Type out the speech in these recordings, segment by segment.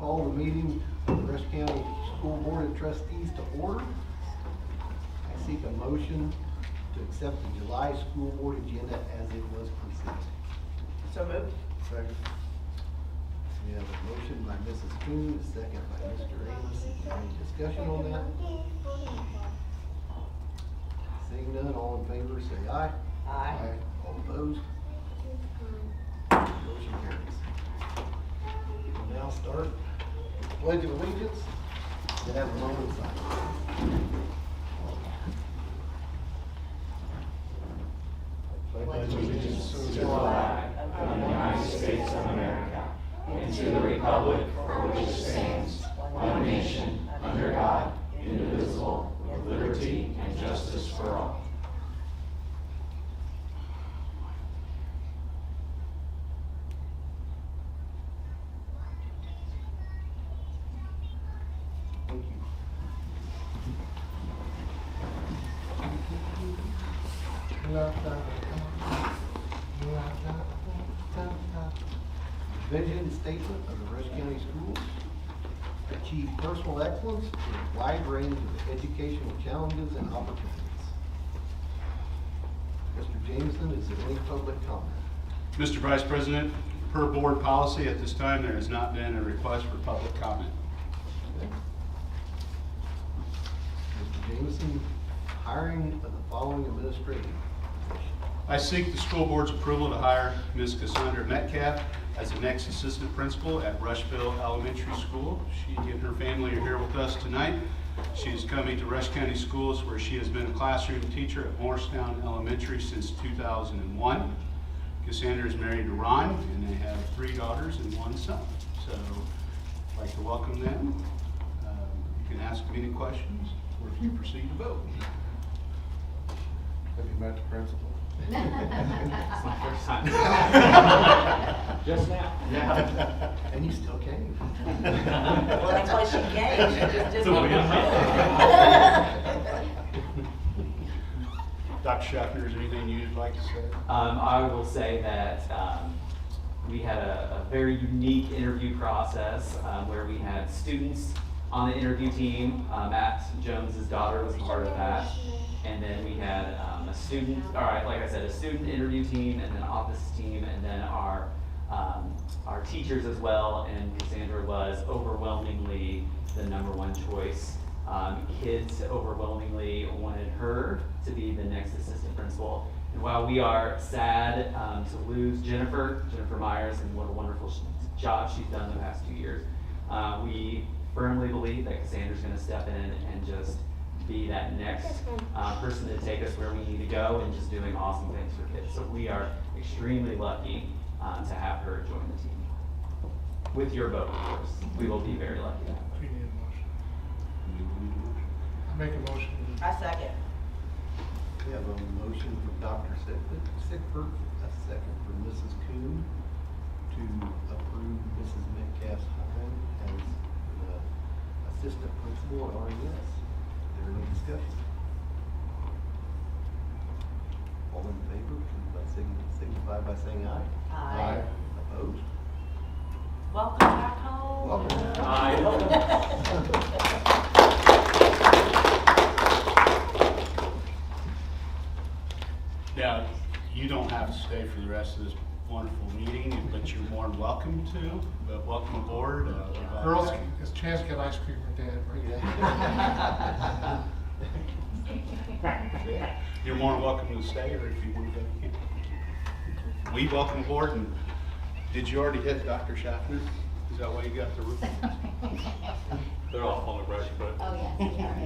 Call the meeting of the Rush County School Board of Trustees to order. I seek a motion to accept the July school board agenda as it was presented. So moved. Second. We have a motion by Mrs. Coon, a second by Mr. Amos. Any discussion on that? Seeing none, all in favor say aye. Aye. All opposed? Motion carries. We'll now start with the Pledge of Allegiance. We have a moment of silence. Pledge allegiance to the flag of the United States of America and to the republic for which it stands, one nation, under God, indivisible, with liberty and justice for all. Thank you. Vision statement of the Rush County Schools: achieve personal excellence in a wide range of educational challenges and opportunities. Mr. Jameson, is there any public comment? Mr. Vice President, per board policy, at this time, there has not been a request for public comment. Okay. Mr. Jameson, hiring of the following administrative positions. I seek the school board's approval to hire Ms. Cassandra Metcalf as the next assistant principal at Rushville Elementary School. She and her family are here with us tonight. She is coming to Rush County Schools, where she has been a classroom teacher at Morristown Elementary since 2001. Cassandra is married to Ron, and they have 3 daughters and 1 son. So I'd like to welcome them. You can ask them any questions, or if you proceed to vote. Have you met the principal? Just now. Yeah. And you still came. Well, that's why she came. She just didn't. Dr. Schaffner, is there anything you'd like to say? I will say that we had a very unique interview process where we had students on the interview team. Matt Jones's daughter was part of that. And then we had a student, like I said, a student interview team, and then office team, and then our teachers as well. And Cassandra was overwhelmingly the #1 choice. Kids overwhelmingly wanted her to be the next assistant principal. And while we are sad to lose Jennifer Myers, and what a wonderful job she's done the past 2 years, we firmly believe that Cassandra's going to step in and just be that next person to take us where we need to go, and just doing awesome things for kids. So we are extremely lucky to have her join the team. With your vote, of course. We will be very lucky to have her. We need a motion. I make a motion. I second. We have a motion from Dr. Sickford, a second from Mrs. Coon, to approve Mrs. Metcalf's hiring as the assistant principal at RES. Is there any discussion? All in favor, signify by saying aye. Aye. Opposed? Welcome back home. Welcome. Now, you don't have to stay for the rest of this wonderful meeting, but you're more than welcome to. But welcome aboard. Girls, it's a chance to get ice cream with Dad, right? You're more than welcome to stay, or if you want to go, you can. We welcome aboard. And did you already hit Dr. Schaffner? Is that why you got the roof? They're all on the brush, but Oh, yes, we are.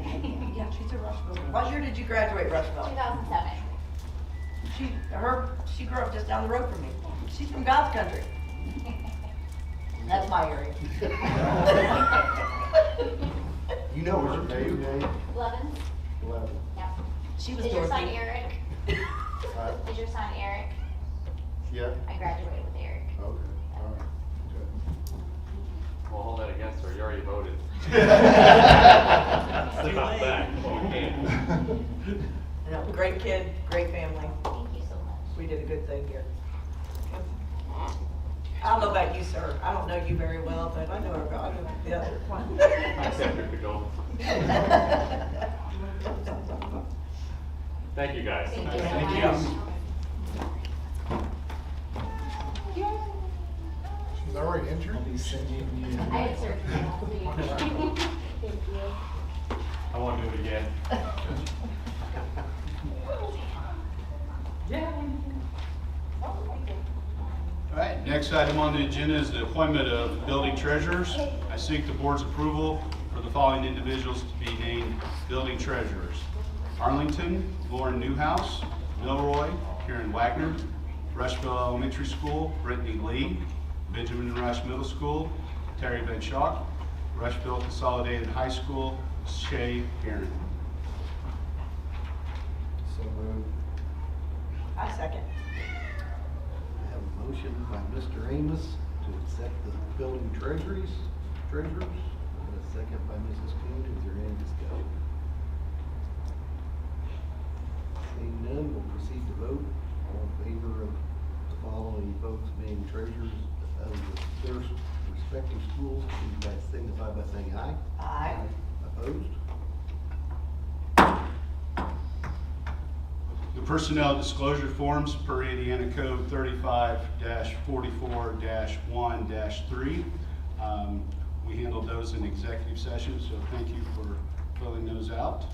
Yeah, she's a Rushville. What year did you graduate Rushville? 2007. She grew up just down the road from me. She's from God's country. That's my area. You know what's your name? 11? 11. Yep. She was Is your son Dorothy. Eric? Is your son Eric? Yeah. I graduated with Eric. Okay, all right. Good. we'll hold that against her. You already voted. Step out back. You can't. No, great kid, great family. Thank you so much. We did a good thing here. I don't know about you, sir. I don't know you very well, but I know the other one. I accept your goal. Thank you, guys. Thank you so Thank much. She's already injured? I had surgery last week. Thank you. I want to do it again. All right, next item on the agenda is the appointment of building treasurers. I seek the board's approval for the following individuals to be named building treasurers. Arlington, Lauren Newhouse, Milroy, Karen Wagner, Rushville Elementary School, Brittany Lee, Benjamin Rush Middle School, Terry Van Schok, Rushville Consolidated High School, Shay Aaron. So moved. I second. I have a motion by Mr. Amos to accept the building treasurers, and a second by Mrs. Coon. Is there any discussion? Seeing none, we'll proceed to vote. All in favor of the following folks being treasurers of their respective schools, please guys signify by saying aye. Aye. Opposed? The personnel disclosure forms per Indiana Code 35-44-1-3. We handled those in executive session, so thank you for filling those out.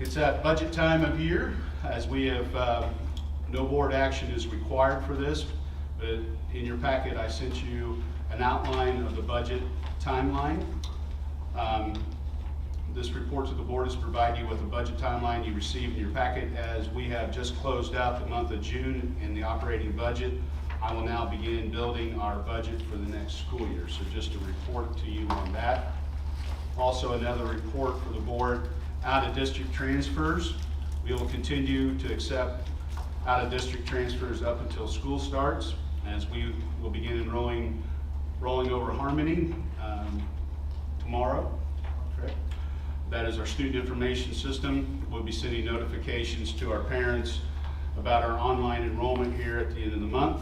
It's at budget time of year, as we have, no board action is required for this, but in your packet, I sent you an outline of the budget timeline. This report to the board is provided you with a budget timeline you received in your packet. As we have just closed out the month of June in the operating budget, I will now begin building our budget for the next school year. So just a report to you on that. Also another report for the board, out-of-district transfers. We will continue to accept out-of-district transfers up until school starts, as we will begin rolling over Harmony tomorrow. Correct? That is our student information system. We'll be sending notifications to our parents about our online enrollment here at the end of the month.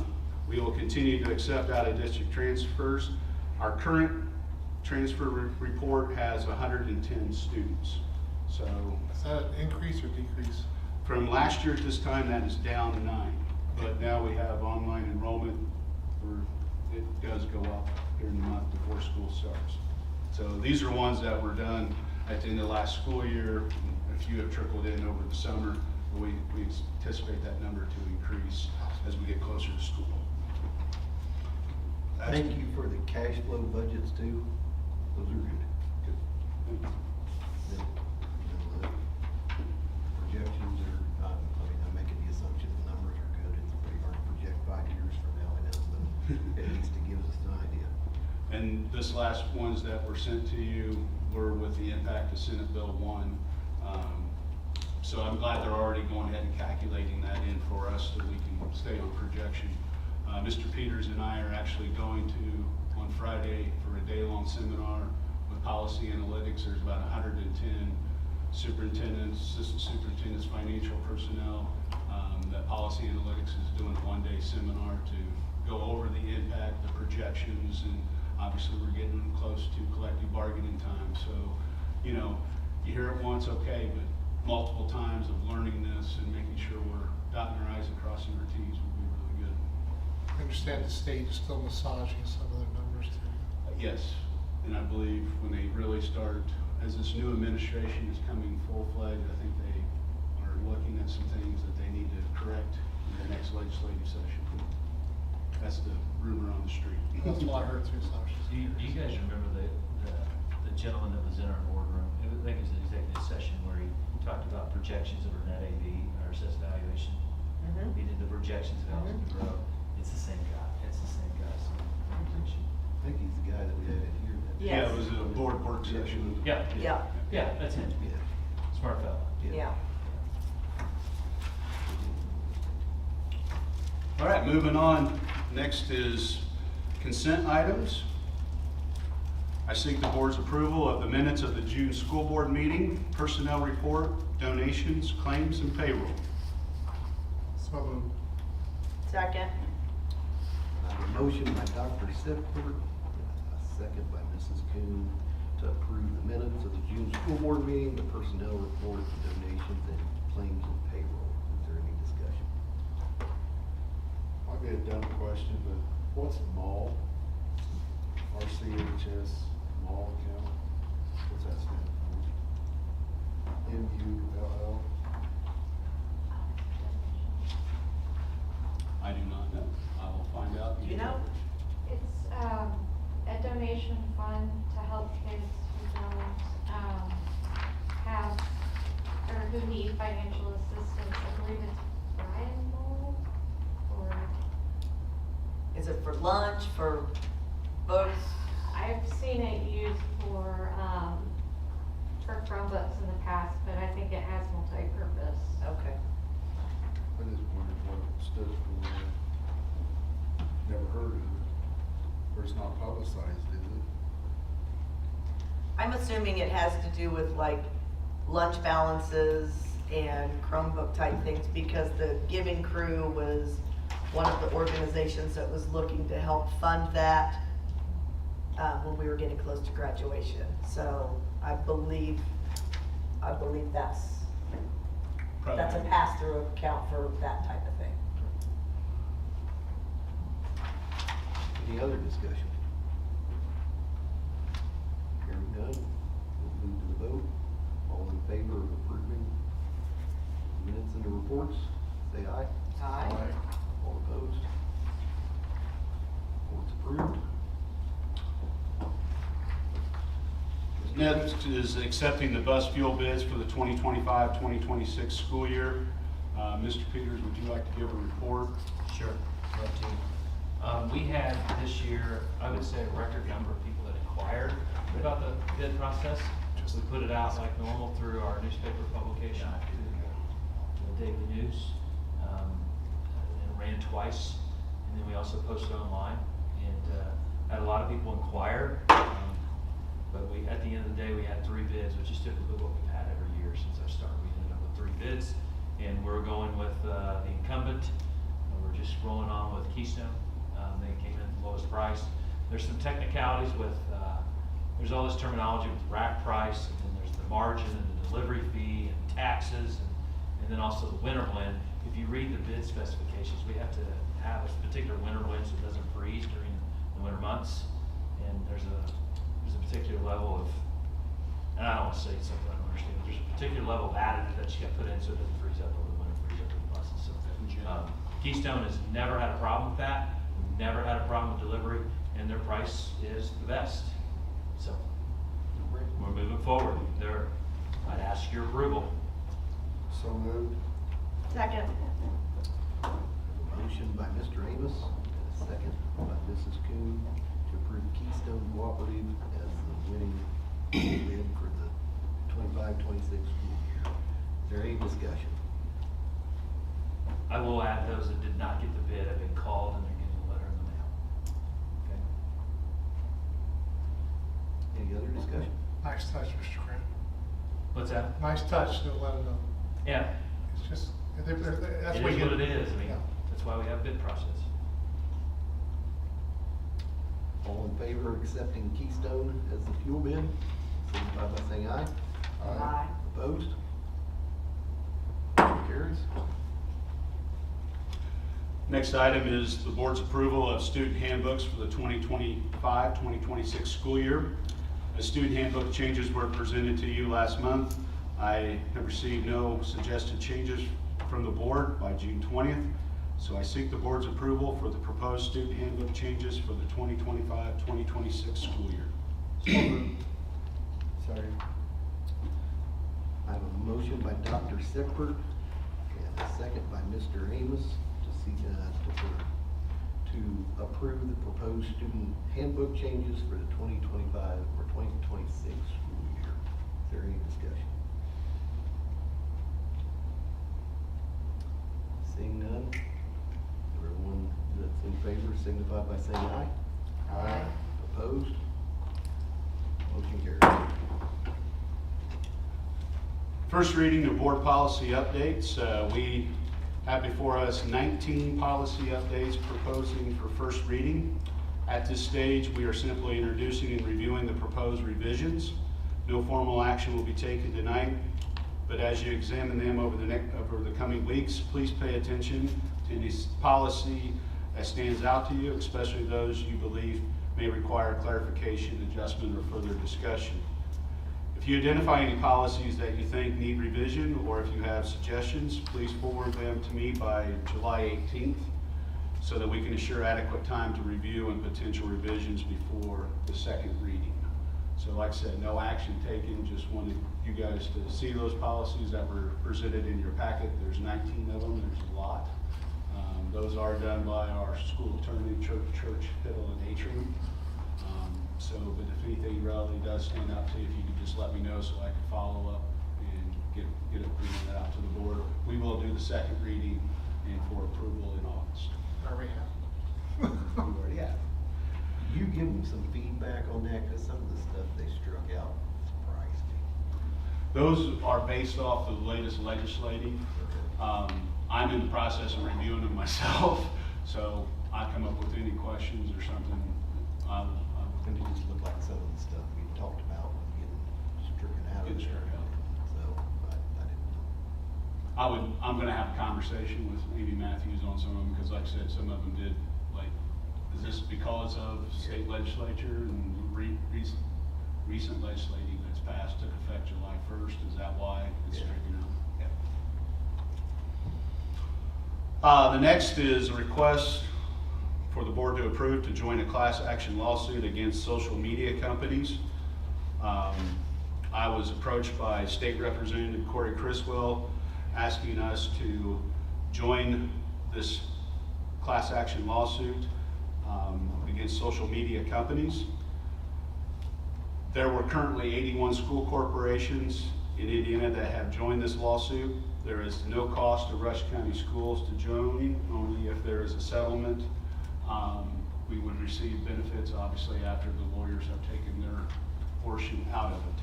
We will continue to accept out-of-district transfers. Our current transfer report has 110 students. So Is that an increase or decrease? from last year at this time, that is down to 9. But now we have online enrollment, it does go up during the month before school starts. So these are ones that were done at the end of last school year. A few have trickled in over the summer. We anticipate that number to increase as we get closer to school. Thank you for the cash flow budgets too. Those are good. The projections are, I mean, I'm making the assumption the numbers are good. It's pretty hard to project 5 years from now, I know, but at least it gives us an idea. And this last ones that were sent to you were with the impact of Senate Bill 1. So I'm glad they're already going ahead and calculating that in for us so we can stay on projection. Mr. Peters and I are actually going to, on Friday, for a day-long seminar with policy analytics. There's about 110 superintendents, assistant superintendents, financial personnel. That policy analytics is doing a one-day seminar to go over the impact, the projections, and obviously we're getting close to collective bargaining time. So, you know, you hear it once, okay, but multiple times of learning this and making sure we're dotting our I's and crossing our T's will be really good. I understand the state is still massaging some of their numbers too. Yes, and I believe when they really start, as this new administration is coming full-fledged, I think they are looking at some things that they need to correct in the next legislative session. That's the rumor on the street. That's what I heard through some. Do you guys remember the gentleman that was in our boardroom? I think it was an executive session where he talked about projections of our net AV, our assessed valuation. Mhm. He did the projections of Allison Grove. It's the same guy. It's the same guy. So, I think he's the guy that we had in here. that- Yeah. Yeah, it was a board work session. yeah, Yeah, yeah, that's him. Yeah. Smart fellow. yeah. All right, moving on. Next is consent items. I seek the board's approval of the minutes of the June school board meeting, personnel report, donations, claims, and payroll. So moved. Second. I have a motion by Dr. Sipford, a second by Mrs. Coon, to approve the minutes of the June school board meeting, the personnel report, the donations, and claims and payroll. Is there any discussion? Might be a dumb question, but what's mall? RCHS mall account? What's that stand for? MULL? I do not know. I will find out. Do you know? It's, a donation fund to help kids who don't, have, or who need financial assistance. I believe it's Brian Mold, or Is it for lunch, for books? I've seen it used for Chromebooks in the past, but I think it has multi-purpose. Okay. I just wondered what it stood for. Never heard of it. Or it's not publicized, is it? I'm assuming it has to do with like lunch balances and Chromebook type things, because the Giving Crew was one of the organizations that was looking to help fund that when we were getting close to graduation. So I believe that's a pass-through account for that type of thing. Any other discussion? Hearing none, we'll move to the vote. All in favor of approving the minutes and the reports, say aye. Aye. All opposed? Report's approved. Next is accepting the bus fuel bids for the 2025-2026 school year. Mr. Peters, would you like to give a report? Sure, love to. We had this year, I would say, a record number of people that inquired about the bid process. We put it out like normal through our newspaper publication, the Daily News. It ran twice, and then we also posted online, and had a lot of people inquire. But at the end of the day, we had 3 bids, which is typically what we've had every year since I started. We ended up with 3 bids, and we're going with the incumbent. We're just rolling on with Keystone. They came in at the lowest price. There's some technicalities with, there's all this terminology with rack price, and then there's the margin and the delivery fee and taxes, and then also the winter blend. If you read the bid specifications, we have to have a particular winter blend so it doesn't freeze during the winter months. And there's a particular level of, and I don't want to say something I don't understand, but there's a particular level of additive that you got to put in so it doesn't freeze up over the winter, freeze up over the buses. So, Keystone has never had a problem with that, never had a problem with delivery, and their price is the best. So, we're moving forward. I'd ask your approval. So moved. Second. Motion by Mr. Amos, and a second by Mrs. Coon to approve Keystone Cooperative as the winning bid for the 25-26 school year. Is there any discussion? I will add those that did not get the bid have been called and they're getting a letter in the mail. Okay. Any other discussion? Nice touch, Mr. Grant. What's that? Nice touch to let them know. Yeah. It's just, that's It what is you what get. it is. I mean, Yeah. that's why we have a bid process. All in favor of accepting Keystone as the fuel bid, signify by saying aye. Aye. Opposed? Motion carries. Next item is the board's approval of student handbooks for the 2025-2026 school year. The student handbook changes were presented to you last month. I have received no suggested changes from the board by June 20th, so I seek the board's approval for the proposed student handbook changes for the 2025-2026 school year. Sorry. I have a motion by Dr. Sickford and a second by Mr. Amos to approve the proposed student handbook changes for the 2025 or 2026 school year. Is there any discussion? Seeing none, everyone that's in favor signify by saying aye. Aye. Opposed? Motion carries. First reading of board policy updates. We have before us 19 policy updates proposing for first reading. At this stage, we are simply introducing and reviewing the proposed revisions. No formal action will be taken tonight, but as you examine them over the coming weeks, please pay attention to any policy that stands out to you, especially those you believe may require clarification, adjustment, or further discussion. If you identify any policies that you think need revision, or if you have suggestions, please forward them to me by July 18th so that we can assure adequate time to review and potential revisions before the second reading. So like I said, no action taken, just wanted you guys to see those policies that were presented in your packet. There's 19 of them, there's a lot. Those are done by our school attorney, Church, Hiddle, and Atrium. But if anything really does stand out to you, if you could just let me know so I can follow up and get it presented out to the board. We will do the second reading and for approval in August. There we have. You already have. You give them some feedback on that, because some of the stuff they struck out surprised me. Those are based off the latest legislating. I'm in the process of reviewing them myself, so I come up with any questions or something. And it just looked like some of the stuff we talked about was getting stricken out of Getting there. struck out. So, I didn't know. I'm gonna have a conversation with Amy Matthews on some of them, because like I said, some of them did, like, is this because of state legislature and recent legislating that's passed took effect July 1st? Is that why it's Yeah. stricken out? The next is a request for the board to approve to join a class action lawsuit against social media companies. I was approached by State Representative Corey Criswell asking us to join this class action lawsuit against social media companies. There were currently 81 school corporations in Indiana that have joined this lawsuit. There is no cost to Rush County Schools to join, only if there is a settlement. We would receive benefits, obviously, after the lawyers have taken their portion out of it.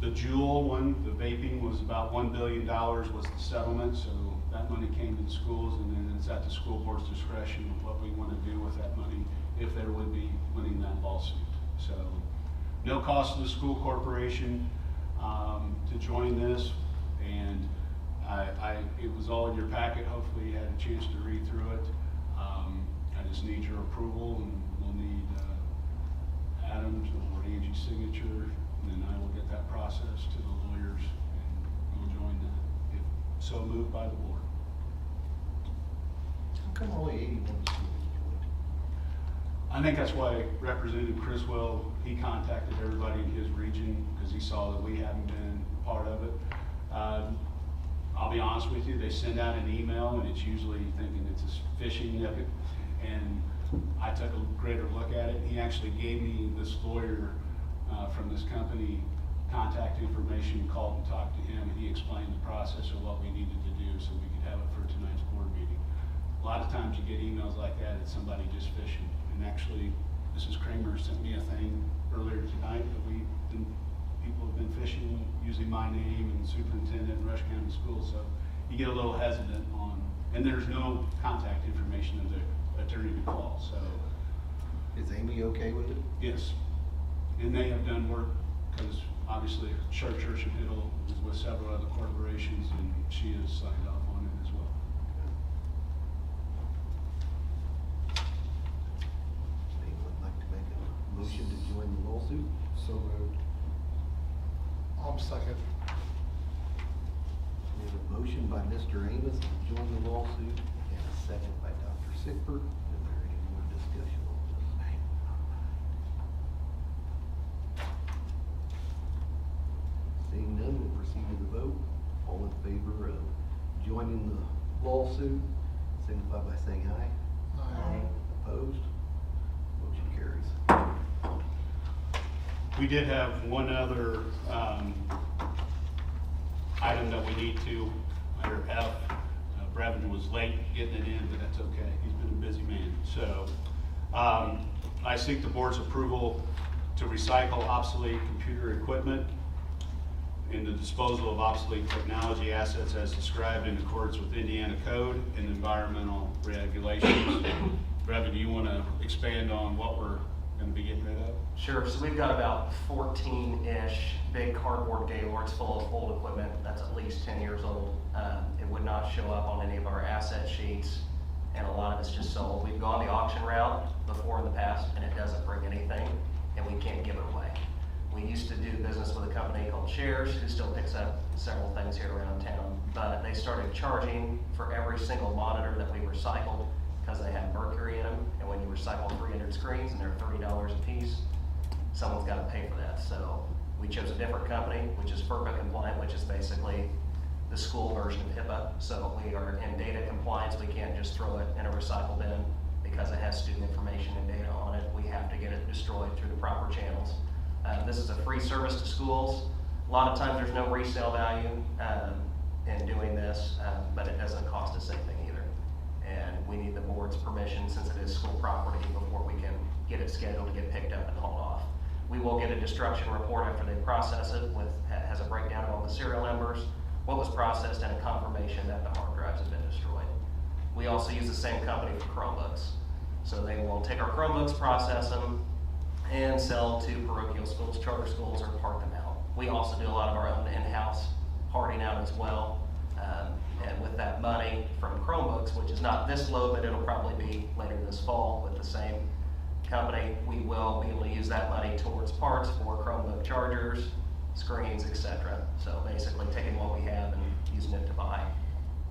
The Juul one, the vaping, was about $1 billion was the settlement, so that money came to the schools, and then it's at the school board's discretion of what we want to do with that money if there would be winning that lawsuit. So no cost to the school corporation to join this, and it was all in your packet. Hopefully you had a chance to read through it. I just need your approval, and we'll need Adam's or Angie's signature, and then I will get that process to the lawyers, and we'll join that, if so moved by the board. How come only 81 schools joined? I think that's why Representative Criswell, he contacted everybody in his region, because he saw that we hadn't been part of it. I'll be honest with you, they send out an email, and it's usually thinking it's a phishing nugget. And I took a greater look at it. He actually gave me this lawyer from this company contact information, called and talked to him, and he explained the process of what we needed to do so we could have it for tonight's board meeting. A lot of times you get emails like that, it's somebody just phishing. And actually, Mrs. Kramer sent me a thing earlier tonight that people have been phishing using my name and superintendent in Rush County Schools. So you get a little hesitant on, and there's no contact information of the attorney to call. So Is Amy okay with it? yes, and they have done work, because obviously Church and Hiddle is with several other corporations, and she has signed off on it as well. Anyone like to make a motion to join the lawsuit? So moved. Second. We have a motion by Mr. Amos to join the lawsuit, and a second by Dr. Sickford. Is there any more discussion on this? Seeing none, we'll proceed to the vote. All in favor of joining the lawsuit, signify by saying aye. Aye. Opposed? Motion carries. We did have one other item that we need to, under F. Brevin was late getting it in, but that's okay. He's been a busy man. So I seek the board's approval to recycle obsolete computer equipment. in the disposal of obsolete technology assets as described in accordance with Indiana code and environmental regulations. Brevin, do you want to expand on what we're going to be getting rid of? Sure, so we've got about 14-ish big cardboard gaylords full of old equipment that's at least 10 years old. It would not show up on any of our asset sheets, and a lot of it's just sold. We've gone the auction route before in the past, and it doesn't bring anything, and we can't give it away. We used to do business with a company called Shares, who still picks up several things here around town, but they started charging for every single monitor that we recycled because they have mercury in them, and when you recycle 300 screens and they're $30 a piece, someone's got to pay for that. So we chose a different company, which is FERPA compliant, which is basically the school version of HIPAA. So we are in data compliance. We can't just throw it in a recycle bin because it has student information and data on it. We have to get it destroyed through the proper channels. This is a free service to schools. A lot of times there's no resale value in doing this, but it doesn't cost us anything either. And we need the board's permission, since it is school property, before we can get it scheduled to get picked up and hauled off. We will get a destruction report after they process it, has a breakdown of all the serial numbers, what was processed, and a confirmation that the hard drives have been destroyed. We also use the same company for Chromebooks. So they will take our Chromebooks, process them, and sell to parochial schools, charter schools, or park them out. We also do a lot of our own in-house parting out as well. And with that money from Chromebooks, which is not this low, but it'll probably be later this fall with the same company, we will be able to use that money towards parts for Chromebook chargers, screens, etc. So basically taking what we have and using it to buy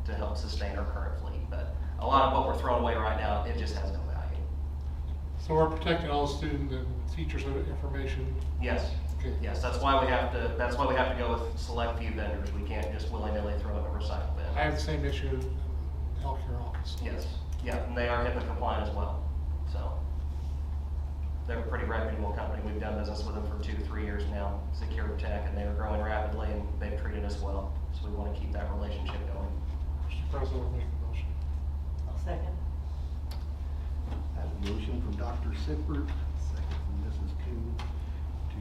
to help sustain our current fleet. But a lot of what we're throwing away right now, it just has no value. So we're protecting all student and teachers' information? Yes. Okay. Yes, that's why we have to go with select few vendors. We can't just willy-nilly throw it in a recycle bin. I have the same issue in the healthcare office. Yes, yeah, and they are HIPAA compliant as well, so. They're a pretty reputable company. We've done business with them for 2-3 years now, Secure Tech, and they are growing rapidly, and they've treated us well. So we want to keep that relationship going. Mr. President, I'll make the motion. I'll second. I have a motion from Dr. Sickford, second from Mrs. Coon, to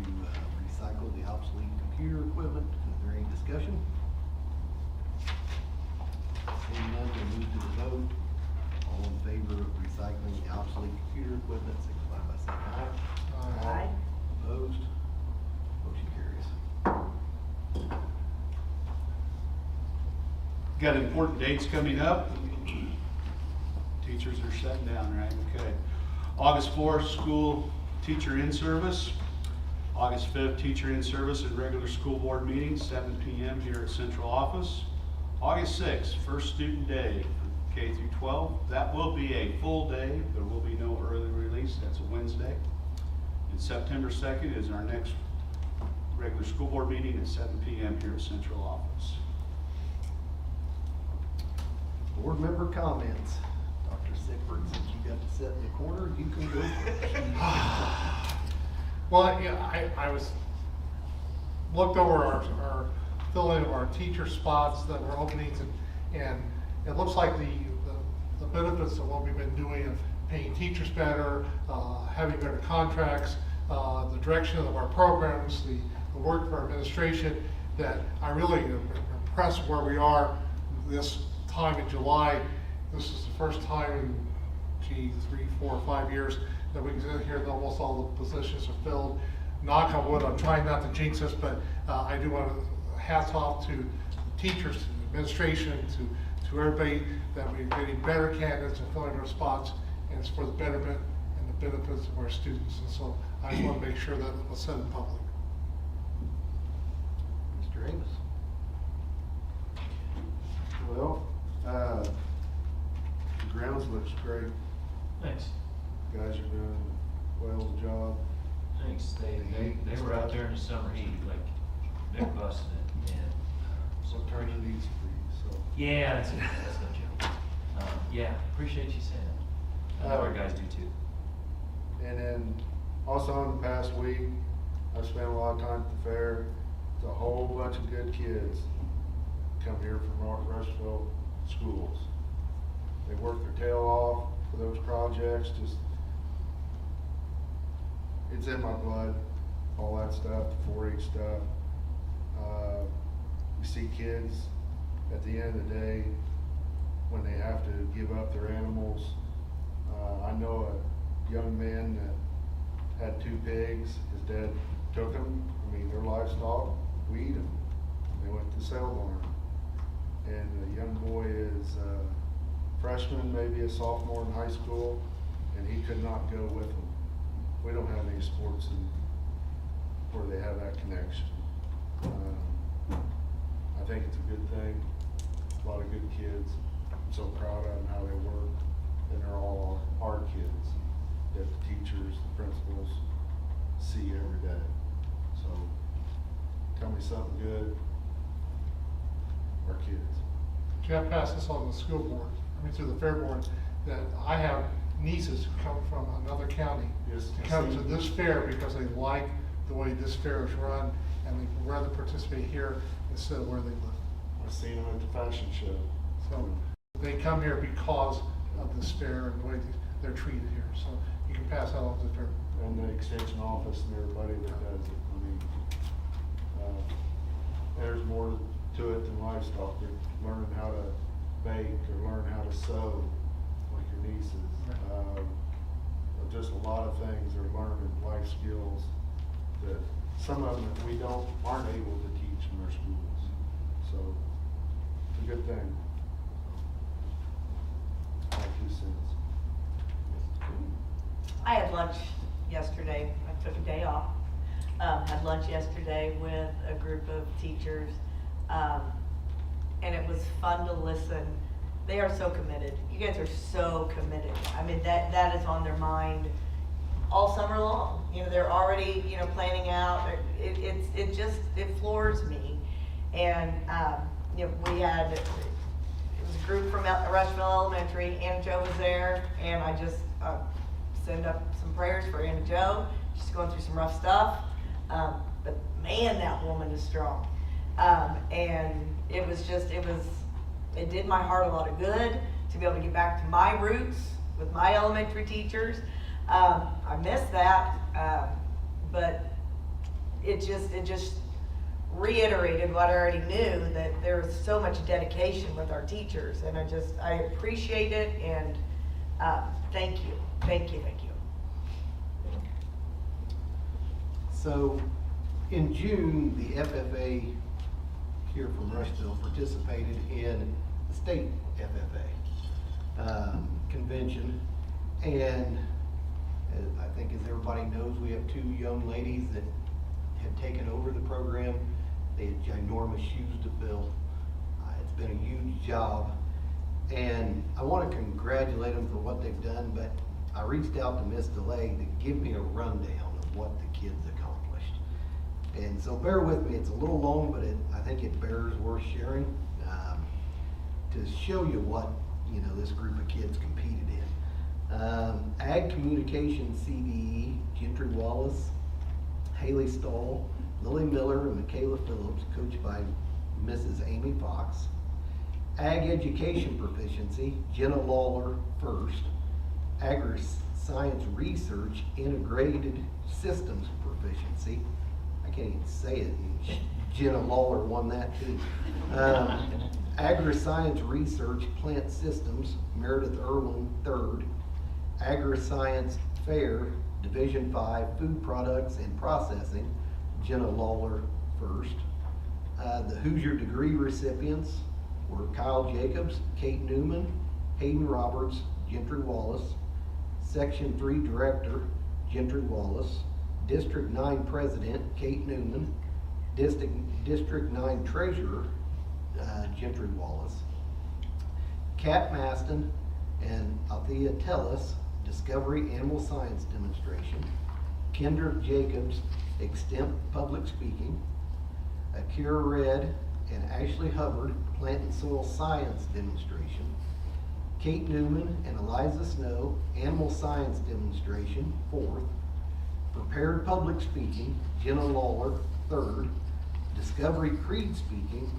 recycle the obsolete computer equipment. Is there any discussion? Seeing none, we'll move to the vote. All in favor of recycling the obsolete computer equipment, signify by saying aye. Aye. Opposed? Motion carries. Got important dates coming up. Teachers are shutting down, right? Okay. August 4th, school teacher in service. August 5th, teacher in service and regular school board meeting, 7 p.m. here at central office. August 6th, first student day for K through 12. That will be a full day. There will be no early release. That's a Wednesday. And September 2nd is our next regular school board meeting at 7 p.m. here at central office. Board member comments. Dr. Sickford, since you got to sit in the corner, you can go first. Well, yeah, I looked over our filling of our teacher spots that were openings, and it looks like the benefits of what we've been doing of paying teachers better, having better contracts, the direction of our programs, the work of our administration, that I really am impressed where we are this time in July. This is the first time in 3, 4, 5 years that we can sit here and almost all the positions are filled. Knock on wood, I'm trying not to jinx us, but I do want to hats off to the teachers, to the administration, to everybody, that we're getting better candidates and filling our spots, and it's for the betterment and the benefits of our students. And so I just want to make sure that it was said in public. Mr. Amos. Well, the grounds looks great. Thanks. Guys are doing well the job. Thanks. They were out there in the summer heat, like, they're busting it, and, So it turns it easy for you, so. yeah, that's no joke. Yeah, appreciate you saying that. I know our guys do too. And then also in the past week, I've spent a lot of time at the fair. It's a whole bunch of good kids come here from North Rushville schools. They work their tail off for those projects, just, it's in my blood, all that stuff, the 4-H stuff. We see kids at the end of the day, when they have to give up their animals. I know a young man that had 2 pigs, his dad took them, I mean, their livestock, we eat them. They went to the sale barn. And the young boy is a freshman, maybe a sophomore in high school, and he could not go with them. We don't have any sports where they have that connection. I think it's a good thing, a lot of good kids. I'm so proud of them, how they work, and they're all our kids that the teachers, the principals see every day. So, tell me something good, our kids. Jeff passed this on the school board, through the fair board, that I have nieces who come from another county Yes, to come to this fair because they like the way this fair is run, and they would rather participate here instead of where they live. I've seen them at the fashion show. So they come here because of this fair and the way they're treated here. So you can pass that on to the fair. And the extension office and everybody that does it. I mean, there's more to it than livestock. They're learning how to bake or learn how to sew, like your nieces. Just a lot of things they're learning, life skills that some of them that we aren't able to teach in our schools. So it's a good thing. My 2 cents. I had lunch yesterday. I took a day off. Had lunch yesterday with a group of teachers, and it was fun to listen. They are so committed. You guys are so committed. I mean, that is on their mind all summer long. You know, they're already, planning out. It floors me. And, it was a group from Rushville Elementary. Anna Jo was there, and I just send up some prayers for Anna Jo. She's going through some rough stuff. But man, that woman is strong. And it did my heart a lot of good to be able to get back to my roots with my elementary teachers. I miss that, but it just reiterated what I already knew, that there was so much dedication with our teachers, and I appreciate it, and thank you. So, in June, the FFA here from Rushville participated in the state FFA convention, and I think as everybody knows, we have 2 young ladies that have taken over the program. They had ginormous shoes to fill. It's been a huge job, and I want to congratulate them for what they've done, but I reached out to Ms. DeLay to give me a rundown of what the kids accomplished. And so bear with me, it's a little long, but I think it bears worth sharing to show you what this group of kids competed in. Ag Communication CDE, Gentry Wallace, Haley Stahl, Lily Miller, and Michaela Phillips, coached by Mrs. Amy Fox. Ag Education Proficiency, Jenna Lawler first. Agri-Science Research Integrated Systems Proficiency. I can't even say it. Jenna Lawler won that too. Agri-Science Research Plant Systems, Meredith Irwin third. Agri-Science Fair, Division 5, Food Products and Processing, Jenna Lawler first. The Hoosier degree recipients were Kyle Jacobs, Kate Newman, Hayden Roberts, Gentry Wallace. Section 3 Director, Gentry Wallace. District 9 President, Kate Newman. District 9 Treasurer, Gentry Wallace. Kat Maston and Althea Tellis, Discovery Animal Science Demonstration. Kendrick Jacobs, Extemp Public Speaking. Akira Red and Ashley Hubbard, Plant and Soil Science Demonstration. Kate Newman and Eliza Snow, Animal Science Demonstration, 4th. Prepared Public Speaking, Jenna Lawler, 3rd. Discovery Creed Speaking,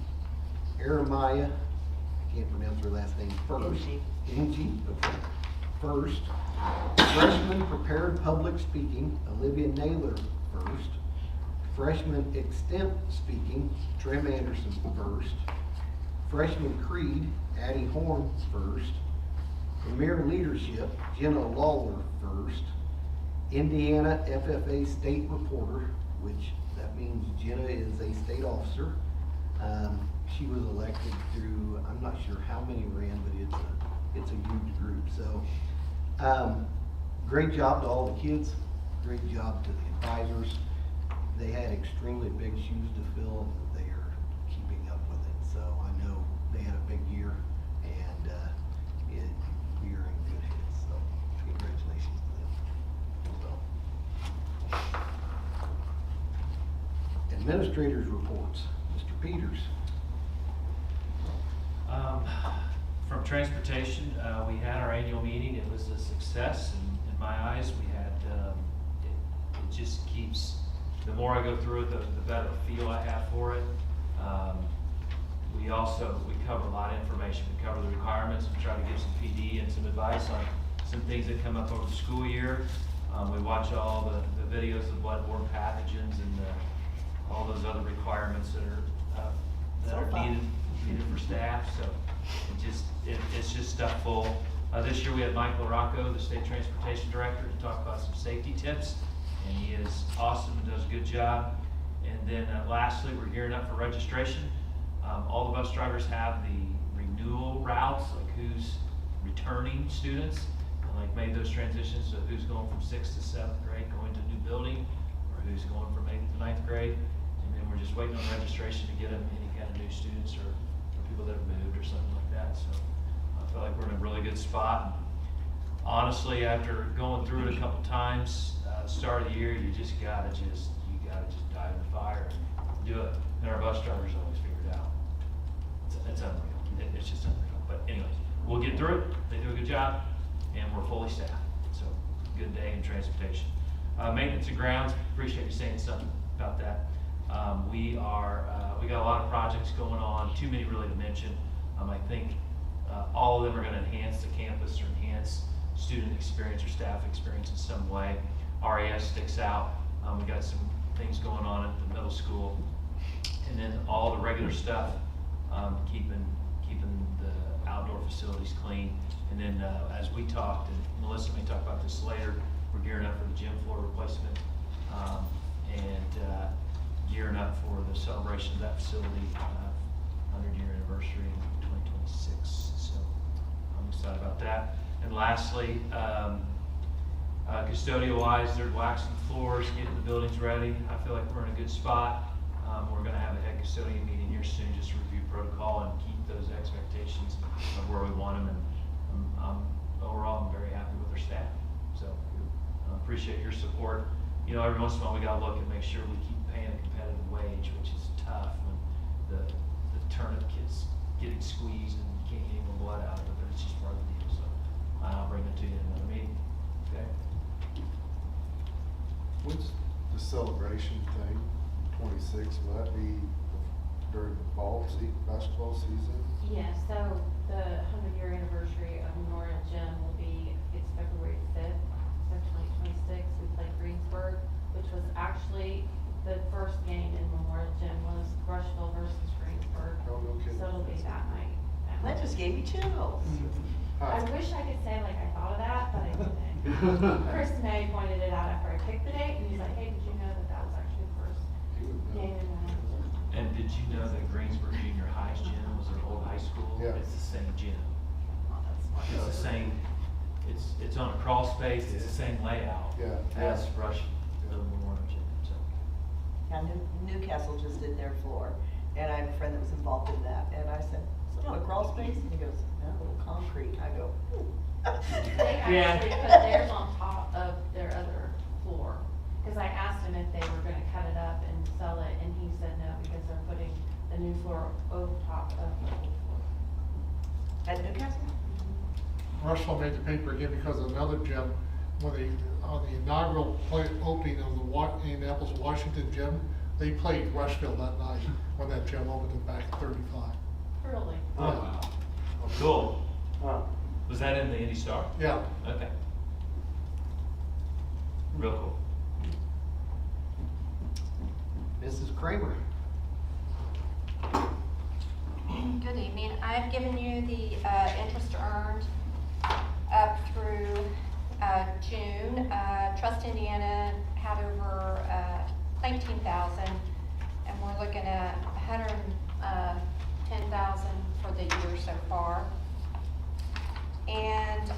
Aramaya, I can't pronounce her last name, first. Ingie, okay. First. Freshman Prepared Public Speaking, Olivia Naylor, 1st. Freshman extemp speaking, Trim Anderson first. Freshman creed, Addie Horn first. Premier leadership, Jenna Lawler first. Indiana FFA state reporter, which that means Jenna is a state officer. She was elected through, I'm not sure how many ran, but it's a huge group. So, great job to all the kids. Great job to the advisors. They had extremely big shoes to fill, and they are keeping up with it. So I know they had a big year, and we are in good hands. So congratulations to them. So. Administrators reports, Mr. Peters. From transportation, we had our annual meeting. It was a success, and in my eyes, we had, it just keeps, the more I go through it, the better feel I have for it. We cover a lot of information. We cover the requirements and try to give some PD and some advice on some things that come up over the school year. We watch all the videos of bloodborne pathogens and all those other requirements that are needed for staff. So it's just stuff full. This year we had Mike LaRocco, the state transportation director, to talk about some safety tips, and he is awesome and does a good job. And then lastly, we're gearing up for registration. All the bus drivers have the renewal routes, like who's returning students, and like made those transitions, so who's going from 6th to 7th grade going to a new building, or who's going from 8th to 9th grade. And then we're just waiting on registration to get them any kind of new students or people that have moved or something like that. So I feel like we're in a really good spot. Honestly, after going through it a couple times, start of the year, you gotta just dive in the fire and do it. And our bus drivers always figure it out. It's unreal. It's just unreal. But anyways, we'll get through it. They do a good job, and we're fully staffed. So good day in transportation. Maintenance and grounds. Appreciate you saying something about that. We got a lot of projects going on. Too many really to mention. I think all of them are going to enhance the campus or enhance student experience or staff experience in some way. RAS sticks out. We got some things going on at the middle school, and then all the regular stuff, keeping the outdoor facilities clean. And then as we talked, and Melissa may talk about this later, we're gearing up for the gym floor replacement, and gearing up for the celebration of that facility, 100-year anniversary in 2026. So I'm excited about that. And lastly, custodial-wise, they're waxing floors, getting the buildings ready. I feel like we're in a good spot. We're going to have a head custodian meeting here soon just to review protocol and keep those expectations of where we want them. And overall, I'm very happy with our staff. So I appreciate your support. You know, every once in a while we got to look and make sure we keep paying a competitive wage, which is tough when the turnip kid's getting squeezed and you can't get any more blood out of it, but it's just part of the deal. So I'll bring it to you in another meeting. Okay? What's the celebration thing, 26, will that be during the basketball season? Yeah, so the 100-year anniversary of Memorial Gym will be, it's February 5th, so 2026. We play Greensburg, which was actually the first game in Memorial Gym was Rushville versus Greensburg. Oh, no kidding. So it'll be that night. That just gave me chills. I wish I could say like I thought of that, but I didn't. Chris May pointed it out after I picked the date, and he's like, hey, did you know that was actually the first You would know. game in Memorial Gym? And did you know that Greensburg Junior High's gym was their old high school? Yeah. It's the same gym. It's the same, it's on a crawl space, it's the same layout Yeah. as Rushville Memorial Gym, so. Yeah, Newcastle just did their floor, and I have a friend that was involved in that, and I said, is it on a crawl space? And he goes, no, a little concrete. I go, ooh. They Yeah. actually put theirs on top of their other floor. Cause I asked him if they were gonna cut it up and sell it, and he said no, because they're putting the new floor over top of the old floor. At Newcastle? Rushville made the paper again because of another gym, when they, on the inaugural opening of the Indianapolis Washington gym, they played Rushville that night when that gym opened back in 35. Really? Oh, wow. Cool. Was that in the Indy Star? Yeah. Okay. Real cool. Mrs. Kramer. Good evening. I've given you the interest earned up through June. Trust Indiana had over $19,000, and we're looking at $110,000 for the year so far. And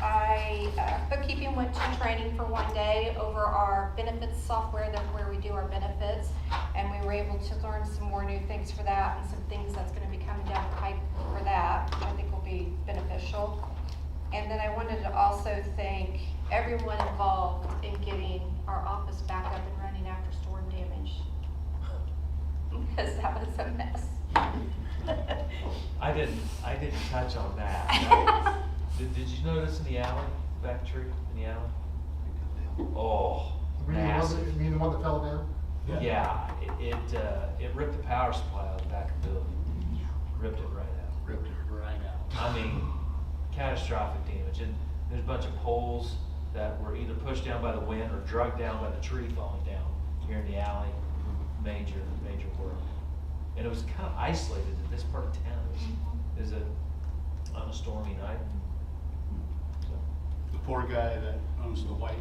bookkeeping went to training for one day over our benefits software, where we do our benefits, and we were able to learn some more new things for that, and some things that's going to be coming down the pipe for that, which I think will be beneficial. And then I wanted to also thank everyone involved in getting our office back up and running after storm damage, because that was a mess. I didn't touch on that. Did you notice in the alley, back tree in the alley? Oh, massive. You mean the one that fell down? Yeah, it ripped the power supply out of the back of the building. Ripped it right out. Ripped it right out. I mean, catastrophic damage. And there's a bunch of poles that were either pushed down by the wind or dragged down by the tree falling down here in the alley. Major work. And it was kind of isolated in this part of town. It was on a stormy night. So, The poor guy that owns the white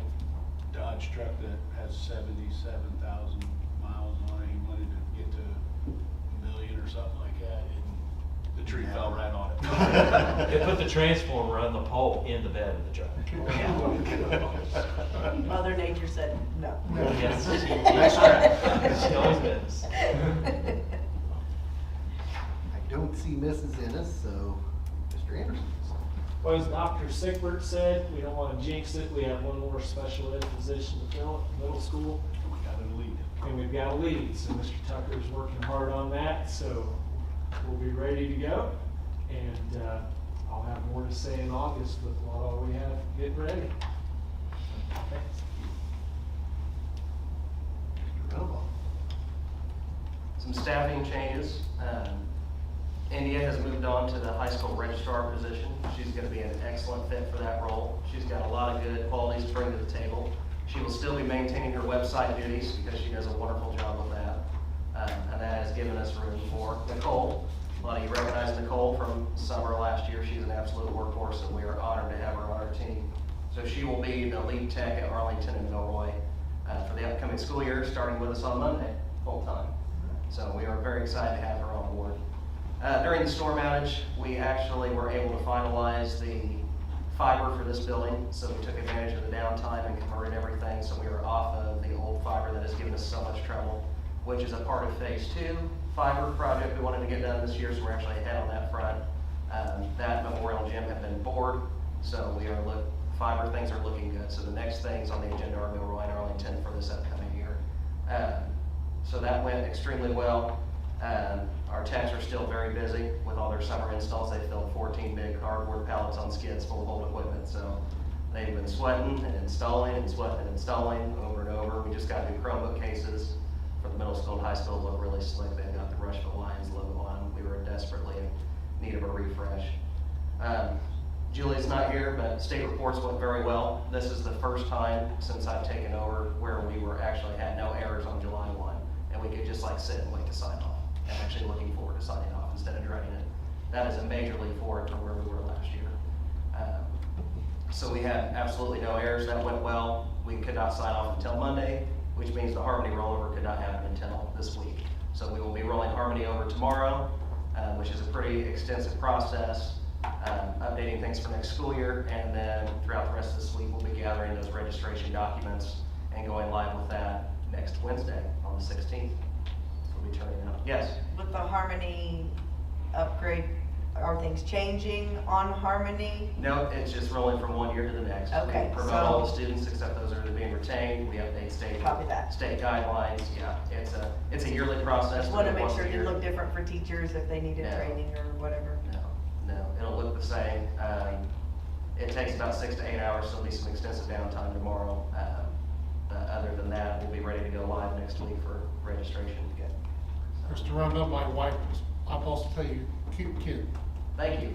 Dodge truck that has 77,000 miles on it, he wanted to get to 1 million or something like that, and the tree fell right on it. They put the transformer on the pole in the bed of the truck. Mother Nature said no. Yes, Nice try. she always does. I don't see Mrs. Ennis, so Mr. Anderson. Well, as Dr. Sickbert said, we don't want to jinx it. We have one more special ed position to fill at the middle school. We got a lead. And we've got a lead, so Mr. Tucker's working hard on that, so we'll be ready to go. And I'll have more to say in August with what all we have getting ready. Thanks. Mr. Robo. Some staffing changes. India has moved on to the high school registrar position. She's going to be an excellent fit for that role. She's got a lot of good qualities to bring to the table. She will still be maintaining her website duties because she does a wonderful job of that. And that has given us room for Nicole. A lot of you recognize Nicole from summer last year. She's an absolute workhorse, and we are honored to have her on our team. So she will be the lead tech at Arlington and Milroy for the upcoming school year, starting with us on Monday, full time. So we are very excited to have her on board. During the storm outage, we actually were able to finalize the fiber for this building, so we took advantage of the downtime and converted everything, so we are off of the old fiber that has given us so much trouble, which is a part of phase 2 fiber project we wanted to get done this year, so we're actually ahead on that front. That Memorial Gym had been bored, so we are fiber things are looking good. So the next things on the agenda are Milroy and Arlington for this upcoming year. So that went extremely well. Our techs are still very busy with all their summer installs. They filled 14 big cardboard pallets on skids full of old equipment. So they've been sweating and installing and sweating and installing over and over. We just got new Chromebook cases for the middle school and high school. Look really slick. They've got the Rushville Lions logo on them. We were desperately in need of a refresh. Julie's not here, but state reports went very well. This is the first time since I've taken over where we had no errors on July 1, and we could just like sit and wait to sign off. I'm actually looking forward to signing off instead of dreading it. That is a major leap forward from where we were last year. So we had absolutely no errors. That went well. We could not sign off until Monday, which means the Harmony rollover could not happen until this week. So we will be rolling Harmony over tomorrow, which is a pretty extensive process, updating things for next school year, and then throughout the rest of this week, we'll be gathering those registration documents and going live with that next Wednesday on the 16th. We'll be turning out. Yes? With the Harmony upgrade, are things changing on Harmony? No, it's just rolling from one year to the next. Okay, We promote all the students except those that are being retained. We update Copy that. state guidelines. Yeah, it's a yearly process. Just want to we do make once sure a it year. didn't look different for teachers if they needed No. training or whatever. No, it'll look the same. It takes about 6 to 8 hours, so there'll be some extensive downtime tomorrow. Other than that, we'll be ready to go live next week for registration again. Mr. Rondo, my wife, I'm supposed to tell you, cute kid. Thank you.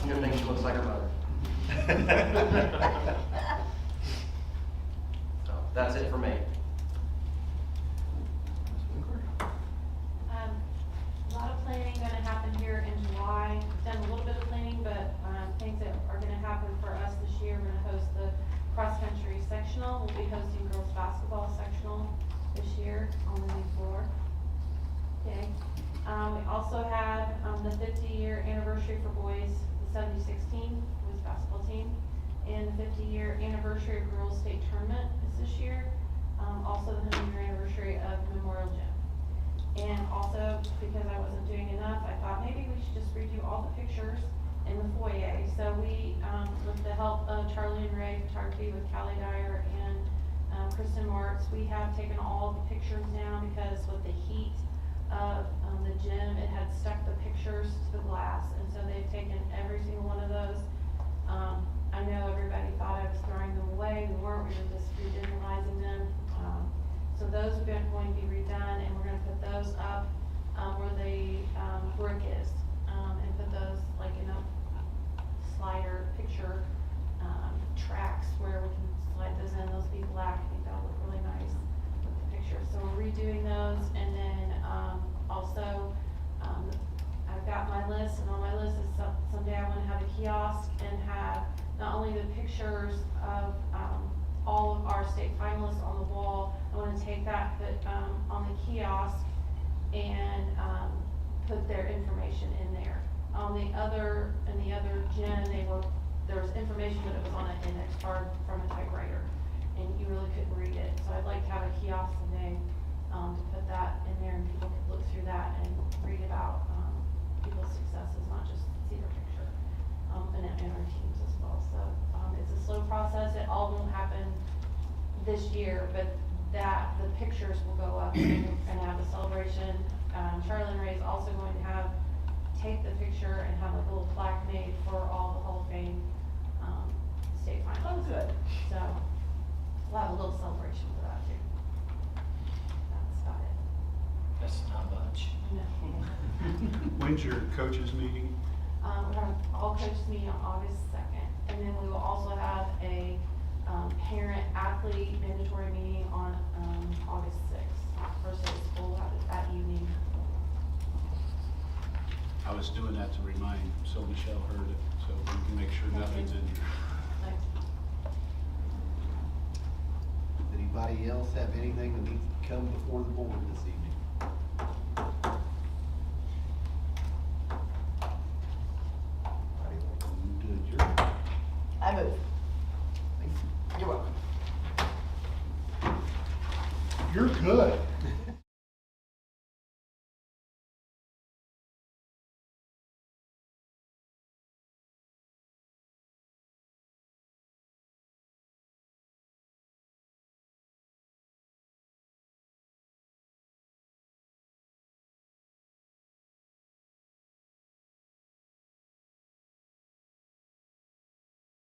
Good thing she looks like her mother. So that's it for me. done a little bit of planning, but, things that are gonna happen for us this year, we're gonna host the cross-country sectional, we'll be hosting girls' basketball sectional this year on the new floor. Okay, we also had, the 50-year anniversary for boys, the 70-16 boys basketball team, and the 50-year anniversary of girls' state tournament is this year. Also the 100-year anniversary of Memorial Gym. And also, because I wasn't doing enough, I thought maybe we should just redo all the pictures in the foyer. So we, with the help of Charlie and Ray Photography with Callie Dyer and Kristen Martz, we have taken all the pictures down because with the heat of the gym, it had stuck the pictures to the glass. And so they've taken every single one of those. I know everybody thought I was throwing them away. We weren't, we were just redigitalizing them. So those are going to be redone, and we're gonna put those up, where the, brick is, and put those like in a slider picture, tracks where we can slide those in. Those will be black. I think that'll look really nice with the picture. So we're redoing those, and then, also, I've got my list, and on my list is someday I wanna have a kiosk and have not only the pictures of, all of our state finalists on the wall. I wanna take that, but, on the kiosk and, put their information in there. In the other gym, there was information, but it was on an index card from a typewriter, and you really couldn't read it. So I'd like to have a kiosk someday, to put that in there, and people could look through that and read about, people's successes, not just see their picture, and our teams as well. So, it's a slow process. It all won't happen this year, but the pictures will go up and have a celebration. Charlie and Ray is also going to take the picture and have a little plaque made for all the Hall of Fame, state finalists. Oh, good. So, we'll have a little celebration for that too. That's about it. That's not much. No. When's your coaches meeting? We're having all coaches meeting on August 2nd, and then we will also have a, parent-athlete mandatory meeting on, August 6th. First day of school, we'll have it that evening. I was doing that to remind, so Michelle heard it, so we can make sure nothing's in there. Like, Does anybody else have anything that needs to come before the board this evening? Anybody want to move to adjourn? I move. Thank you. You're welcome. You're good.